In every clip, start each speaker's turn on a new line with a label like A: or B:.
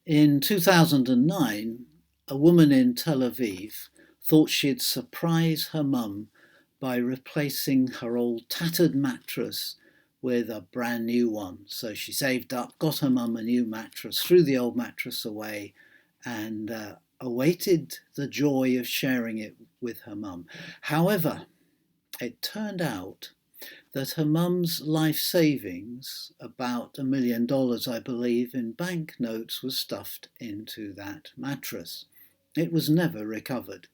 A: In 2009, a woman in Tel Aviv thought she'd surprise her mum by replacing her old tattered mattress with a brand new one. So she saved up, got her mum a new mattress, threw the old mattress away, and awaited the joy of sharing it with her mum. However, it turned out that her mum's life savings, about $1 million, I believe, in banknotes, was stuffed into that mattress. It was never recovered.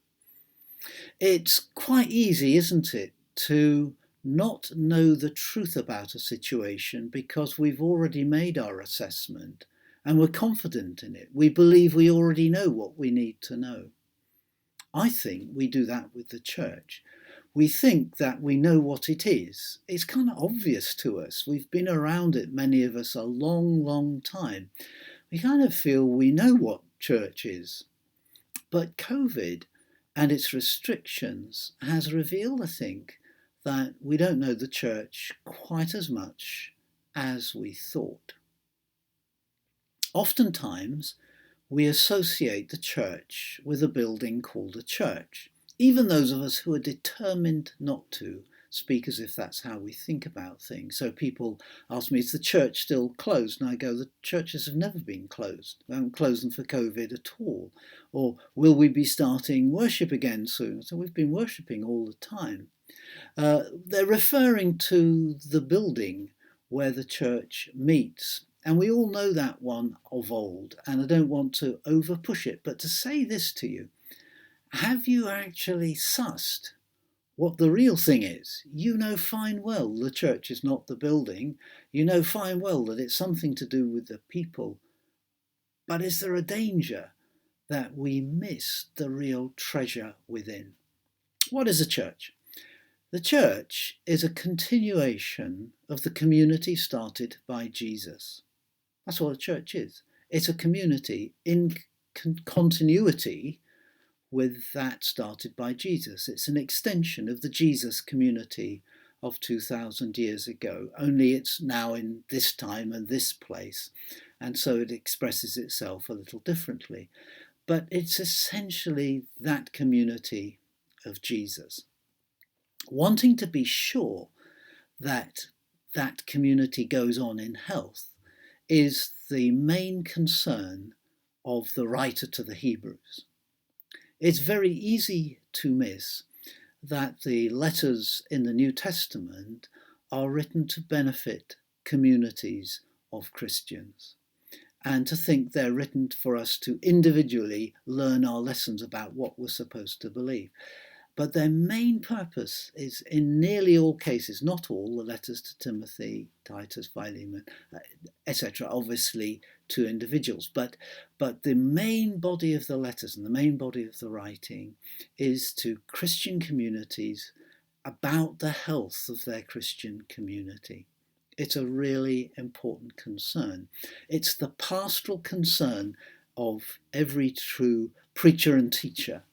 A: It's quite easy, isn't it, to not know the truth about a situation because we've already made our assessment and we're confident in it. We believe we already know what we need to know. I think we do that with the church. We think that we know what it is. It's kind of obvious to us. We've been around it, many of us, a long, long time. We kind of feel we know what church is. But COVID and its restrictions has revealed, I think, that we don't know the church quite as much as we thought. Oftentimes, we associate the church with a building called a church. Even those of us who are determined not to speak as if that's how we think about things. So people ask me, is the church still closed? And I go, the churches have never been closed. We haven't closed them for COVID at all. Or will we be starting worship again soon? So we've been worshipping all the time. They're referring to the building where the church meets. And we all know that one of old, and I don't want to over push it, but to say this to you, have you actually sussed what the real thing is? You know fine well the church is not the building. You know fine well that it's something to do with the people. But is there a danger that we miss the real treasure within? What is a church? The church is a continuation of the community started by Jesus. That's what a church is. It's a community in continuity with that started by Jesus. It's an extension of the Jesus community of 2,000 years ago, only it's now in this time and this place, and so it expresses itself a little differently. But it's essentially that community of Jesus. Wanting to be sure that that community goes on in health is the main concern of the writer to the Hebrews. It's very easy to miss that the letters in the New Testament are written to benefit communities of Christians, and to think they're written for us to individually learn our lessons about what we're supposed to believe. But their main purpose is, in nearly all cases, not all, the letters to Timothy, Titus, Philemon, etc., obviously to individuals, but the main body of the letters and the main body of the writing is to Christian communities about the health of their Christian community. It's a really important concern. It's the pastoral concern of every true preacher and teacher.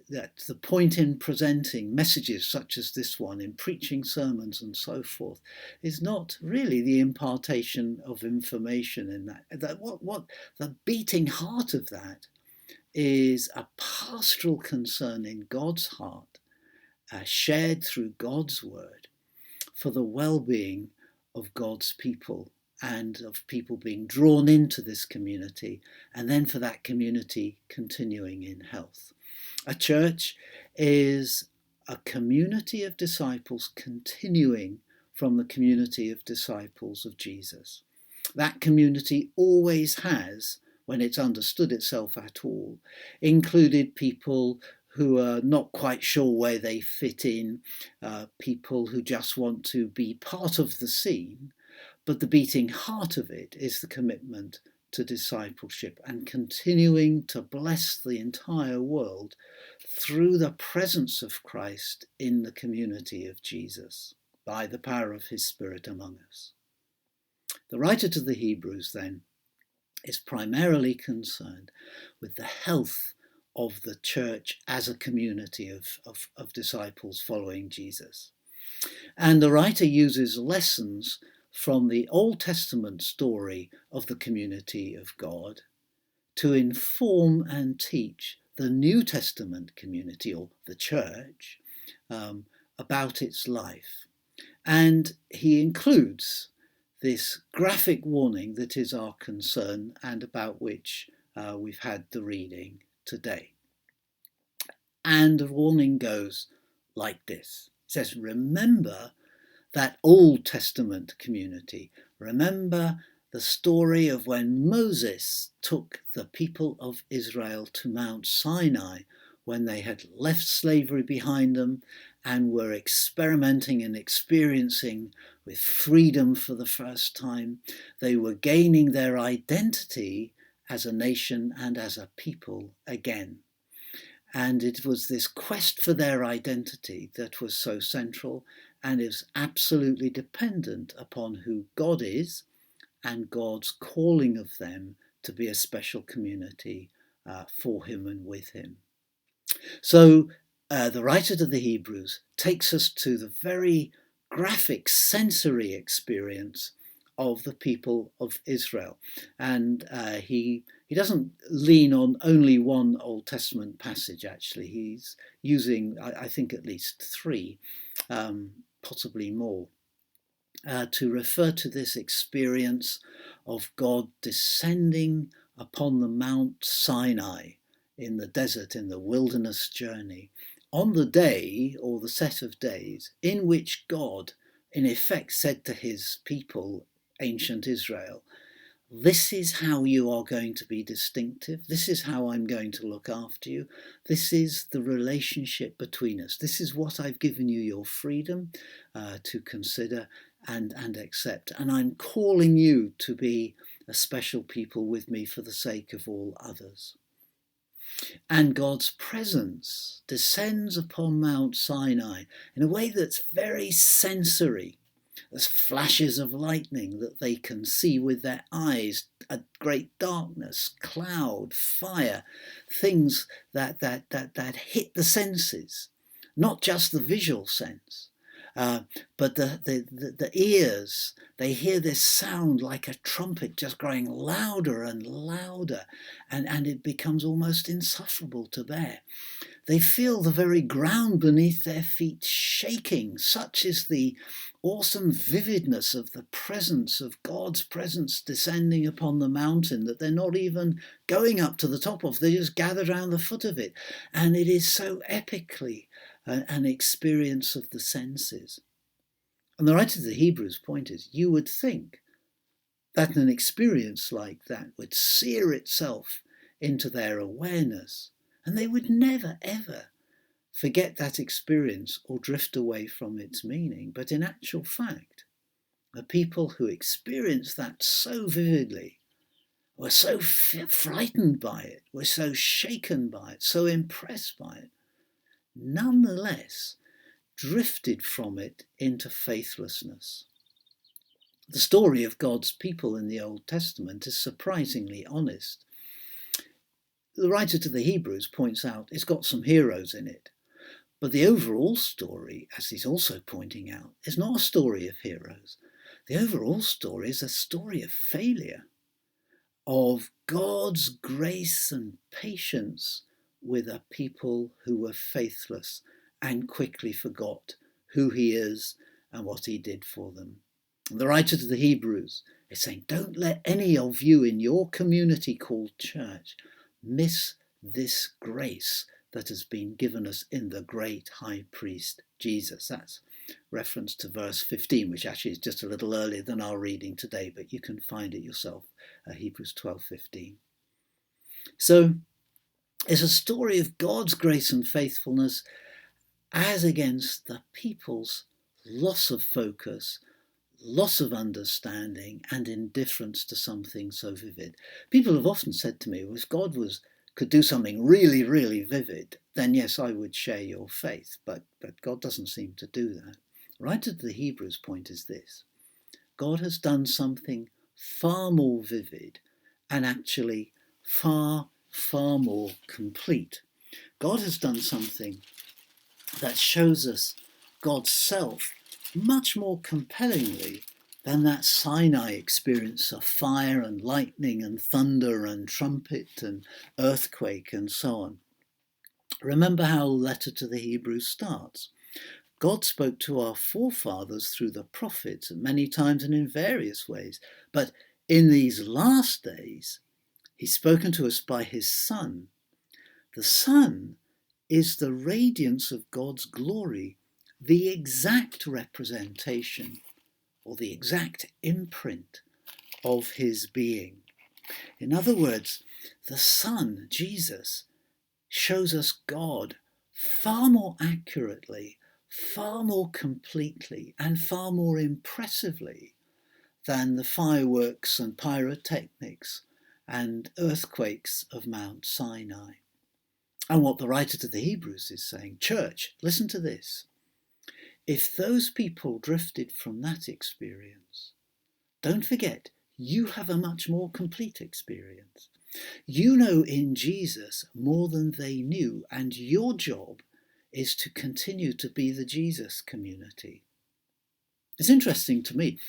A: That the point in presenting messages such as this one, in preaching sermons and so forth, is not really the impartation of information in that. What the beating heart of that is a pastoral concern in God's heart, shared through God's word, for the well-being of God's people and of people being drawn into this community, and then for that community continuing in health. A church is a community of disciples continuing from the community of disciples of Jesus. That community always has, when it's understood itself at all, included people who are not quite sure where they fit in, people who just want to be part of the scene, but the beating heart of it is the commitment to discipleship and continuing to bless the entire world through the presence of Christ in the community of Jesus by the power of his Spirit among us. The writer to the Hebrews, then, is primarily concerned with the health of the church as a community of disciples following Jesus. And the writer uses lessons from the Old Testament story of the community of God to inform and teach the New Testament community, or the church, about its life. And he includes this graphic warning that is our concern and about which we've had the reading today. And the warning goes like this. It says, remember that Old Testament community. Remember the story of when Moses took the people of Israel to Mount Sinai when they had left slavery behind them and were experimenting and experiencing with freedom for the first time. They were gaining their identity as a nation and as a people again. And it was this quest for their identity that was so central and is absolutely dependent upon who God is and God's calling of them to be a special community for him and with him. So the writer to the Hebrews takes us to the very graphic sensory experience of the people of Israel. And he doesn't lean on only one Old Testament passage, actually. He's using, I think, at least three, possibly more, to refer to this experience of God descending upon the Mount Sinai in the desert, in the wilderness journey, on the day, or the set of days, in which God, in effect, said to his people, ancient Israel, this is how you are going to be distinctive. This is how I'm going to look after you. This is the relationship between us. This is what I've given you your freedom to consider and accept. And I'm calling you to be a special people with me for the sake of all others. And God's presence descends upon Mount Sinai in a way that's very sensory. There's flashes of lightning that they can see with their eyes, a great darkness, cloud, fire, things that hit the senses, not just the visual sense, but the ears. They hear this sound like a trumpet just growing louder and louder, and it becomes almost insufferable to bear. They feel the very ground beneath their feet shaking. Such is the awesome vividness of the presence of God's presence descending upon the mountain that they're not even going up to the top of. They just gather around the foot of it. And it is so epically an experience of the senses. And the writer of the Hebrews point is, you would think that an experience like that would sear itself into their awareness, and they would never, ever forget that experience or drift away from its meaning. But in actual fact, the people who experienced that so vividly were so frightened by it, were so shaken by it, so impressed by it, nonetheless drifted from it into faithlessness. The story of God's people in the Old Testament is surprisingly honest. The writer to the Hebrews points out it's got some heroes in it, but the overall story, as he's also pointing out, is not a story of heroes. The overall story is a story of failure, of God's grace and patience with a people who were faithless and quickly forgot who he is and what he did for them. And the writer to the Hebrews is saying, don't let any of you in your community called church miss this grace that has been given us in the great high priest Jesus. That's reference to verse 15, which actually is just a little earlier than our reading today, but you can find it yourself, Hebrews 12:15. So it's a story of God's grace and faithfulness as against the people's loss of focus, loss of understanding, and indifference to something so vivid. People have often said to me, well, if God could do something really, really vivid, then yes, I would share your faith. But God doesn't seem to do that. Right at the Hebrews point is this. God has done something far more vivid and actually far, far more complete. God has done something that shows us God's self much more compellingly than that Sinai experience of fire and lightning and thunder and trumpet and earthquake and so on. Remember how the letter to the Hebrews starts. God spoke to our forefathers through the prophets many times and in various ways, but in these last days, he's spoken to us by his Son. The Son is the radiance of God's glory, the exact representation or the exact imprint of his being. In other words, the Son, Jesus, shows us God far more accurately, far more completely, and far more impressively than the fireworks and pyrotechnics and earthquakes of Mount Sinai. And what the writer to the Hebrews is saying, church, listen to this. If those people drifted from that experience, don't forget, you have a much more complete experience. You know in Jesus more than they knew, and your job is to continue to be the Jesus community. It's interesting to me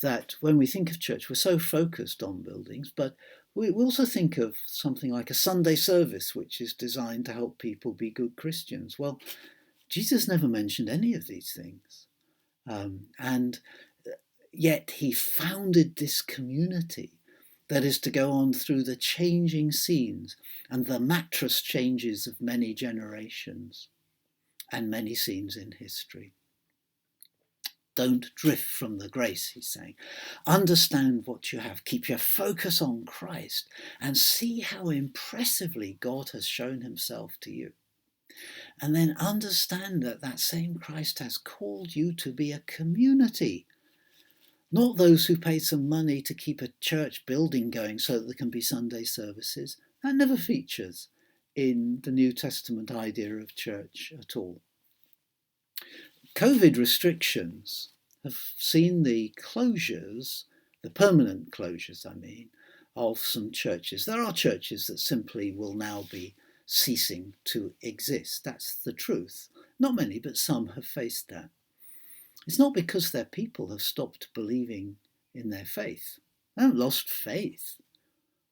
A: that when we think of church, we're so focused on buildings, but we also think of something like a Sunday service, which is designed to help people be good Christians. Well, Jesus never mentioned any of these things. And yet he founded this community that is to go on through the changing scenes and the mattress changes of many generations and many scenes in history. Don't drift from the grace, he's saying. Understand what you have. Keep your focus on Christ and see how impressively God has shown himself to you. And then understand that that same Christ has called you to be a community. Not those who pay some money to keep a church building going so that there can be Sunday services. That never features in the New Testament idea of church at all. COVID restrictions have seen the closures, the permanent closures, of some churches. There are churches that simply will now be ceasing to exist. That's the truth. Not many, but some have faced that. It's not because their people have stopped believing in their faith. They haven't lost faith.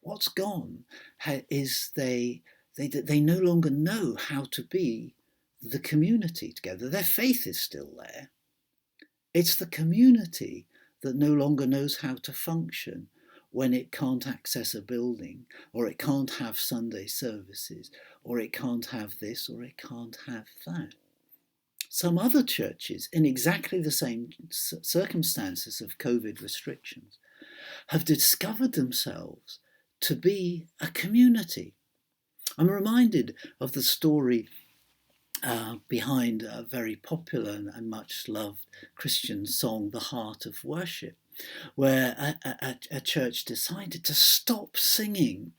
A: What's gone is they no longer know how to be the community together. Their faith is still there. It's the community that no longer knows how to function when it can't access a building, or it can't have Sunday services, or it can't have this, or it can't have that. Some other churches, in exactly the same circumstances of COVID restrictions, have discovered themselves to be a community. I'm reminded of the story behind a very popular and much loved Christian song, The Heart of Worship, where a church decided to stop singing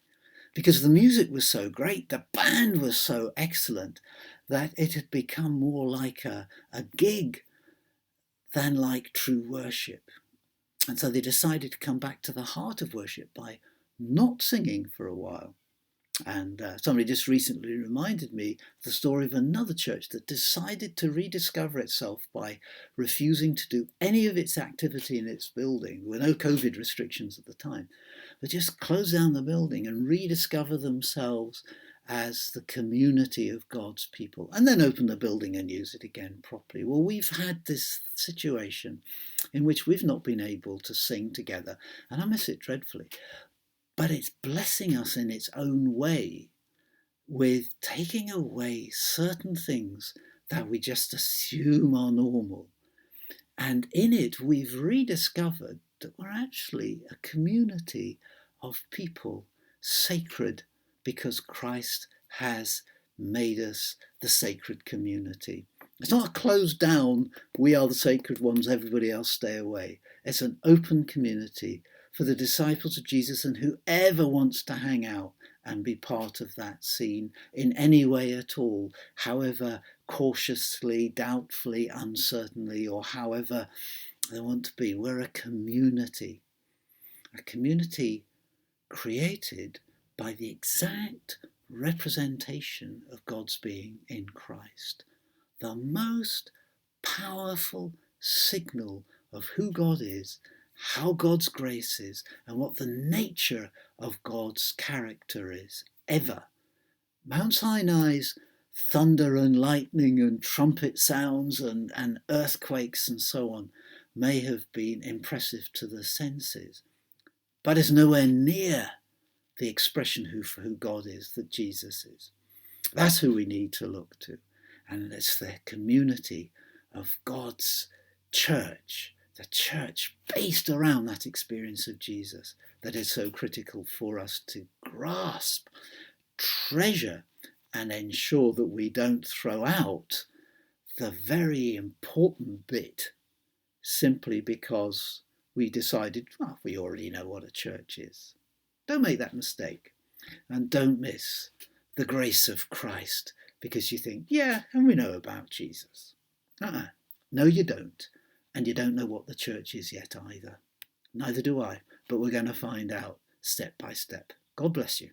A: because the music was so great, the band was so excellent, that it had become more like a gig than like true worship. And so they decided to come back to the heart of worship by not singing for a while. And somebody just recently reminded me the story of another church that decided to rediscover itself by refusing to do any of its activity in its building. There were no COVID restrictions at the time, but just close down the building and rediscover themselves as the community of God's people, and then open the building and use it again properly. Well, we've had this situation in which we've not been able to sing together, and I miss it dreadfully. But it's blessing us in its own way with taking away certain things that we just assume are normal. And in it, we've rediscovered that we're actually a community of people sacred because Christ has made us the sacred community. It's not a closed down, we are the sacred ones, everybody else stay away. It's an open community for the disciples of Jesus and whoever wants to hang out and be part of that scene in any way at all, however cautiously, doubtfully, uncertainly, or however they want to be. We're a community created by the exact representation of God's being in Christ. The most powerful signal of who God is how God's grace is and what the nature of God's character is, ever. Mount Sinai's thunder and lightning and trumpet sounds and earthquakes and so on may have been impressive to the senses, but it's nowhere near the expression of who God is that Jesus is. That's who we need to look to. And it's the community of God's church, the church based around that experience of Jesus, that is so critical for us to grasp, treasure, and ensure that we don't throw out the very important bit simply because we decided, well, we already know what a church is. Don't make that mistake. And don't miss the grace of Christ because you think, yeah, and we know about Jesus. No, you don't. And you don't know what the church is yet either. Neither do I, but we're going to find out step by step. God bless you.